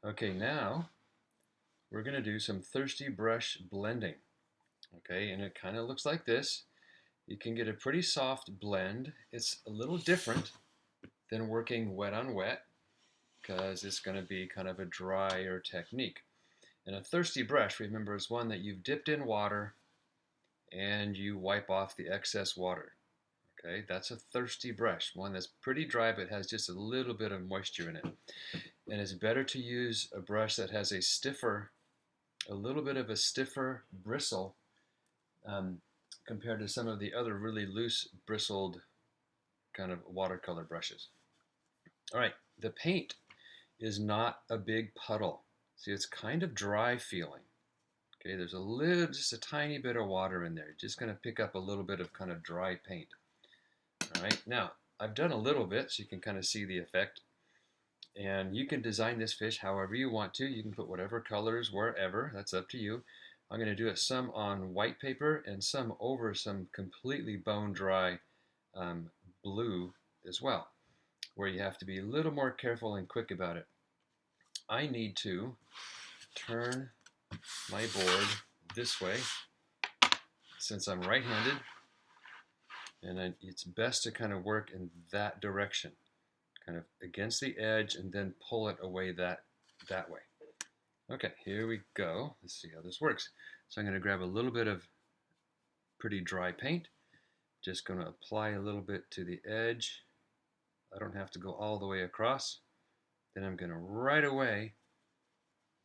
Okay, now we're going to do some thirsty brush blending. Okay, and it kind of looks like this. You can get a pretty soft blend. It's a little different than working wet on wet because it's going to be kind of a drier technique. And a thirsty brush, remember, is one that you've dipped in water and you wipe off the excess water. Okay, that's a thirsty brush, one that's pretty dry but has just a little bit of moisture in it. And it's better to use a brush that has a little bit of a stiffer bristle um, compared to some of the other really loose bristled kind of watercolor brushes. All right, the paint is not a big puddle. See, it's kind of dry feeling. Okay, there's just a tiny bit of water in there. Just going to pick up a little bit of kind of dry paint. All right, now I've done a little bit so you can kind of see the effect. And you can design this fish however you want to. You can put whatever colors wherever. That's up to you. I'm going to do it some on white paper and some over some completely bone dry blue as well, where you have to be a little more careful and quick about it. I need to turn my board this way since I'm right-handed, and it's best to kind of work in that direction, kind of against the edge and then pull it away that way. Okay, here we go. Let's see how this works. So I'm going to grab a little bit of pretty dry paint. Just going to apply a little bit to the edge. I don't have to go all the way across. Then I'm going to right away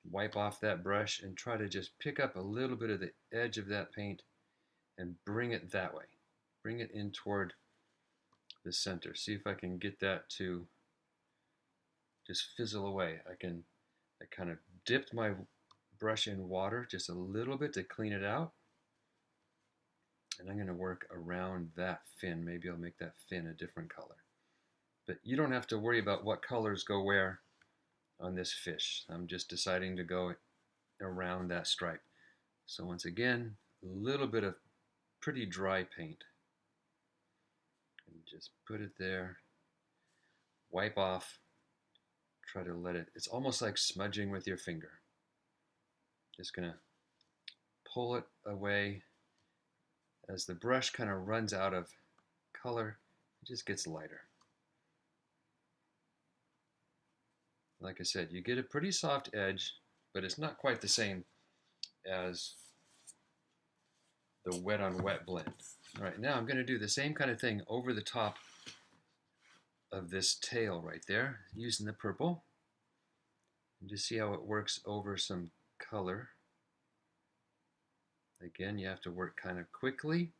wipe off that brush and try to just pick up a little bit of the edge of that paint and bring it that way. Bring it in toward the center. See if I can get that to just fizzle away. I kind of dipped my brush in water just a little bit to clean it out. And I'm going to work around that fin. Maybe I'll make that fin a different color. But you don't have to worry about what colors go where on this fish. I'm just deciding to go around that stripe. So once again, a little bit of pretty dry paint. And just put it there. Wipe off. Try to let it, it's almost like smudging with your finger. Just going to pull it away. As the brush kind of runs out of color, it just gets lighter. Like I said, you get a pretty soft edge, but it's not quite the same as the wet on wet blend. All right, now I'm going to do the same kind of thing over the top of this tail right there, using the purple. And just see how it works over some color. Again, you have to work kind of quickly,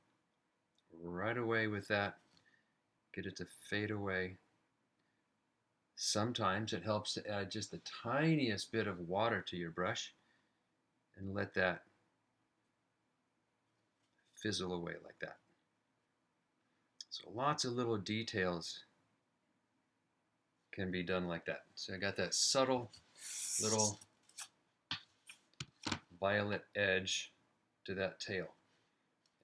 right away with that. Get it to fade away. Sometimes it helps to add just the tiniest bit of water to your brush and let that fizzle away like that. So lots of little details can be done like that. So I got that subtle little violet edge to that tail.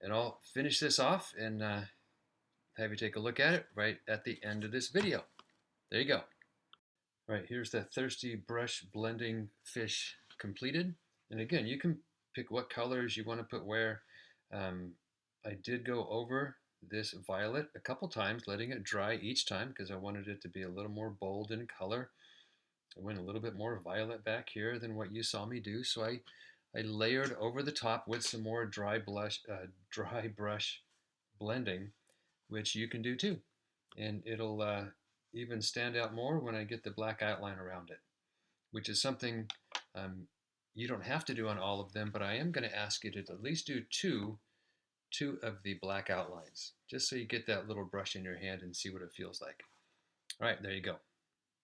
And I'll finish this off and have you take a look at it right at the end of this video. There you go. All right, here's the thirsty brush blending fish completed. And again, you can pick what colors you want to put where. I did go over this violet a couple times, letting it dry each time because I wanted it to be a little more bold in color. I went a little bit more violet back here than what you saw me do, so I layered over the top with some more dry brush blending, which you can do too. And it'll even stand out more when I get the black outline around it, which is something you don't have to do on all of them, but I am going to ask you to at least do two of the black outlines, just so you get that little brush in your hand and see what it feels like. All right, there you go.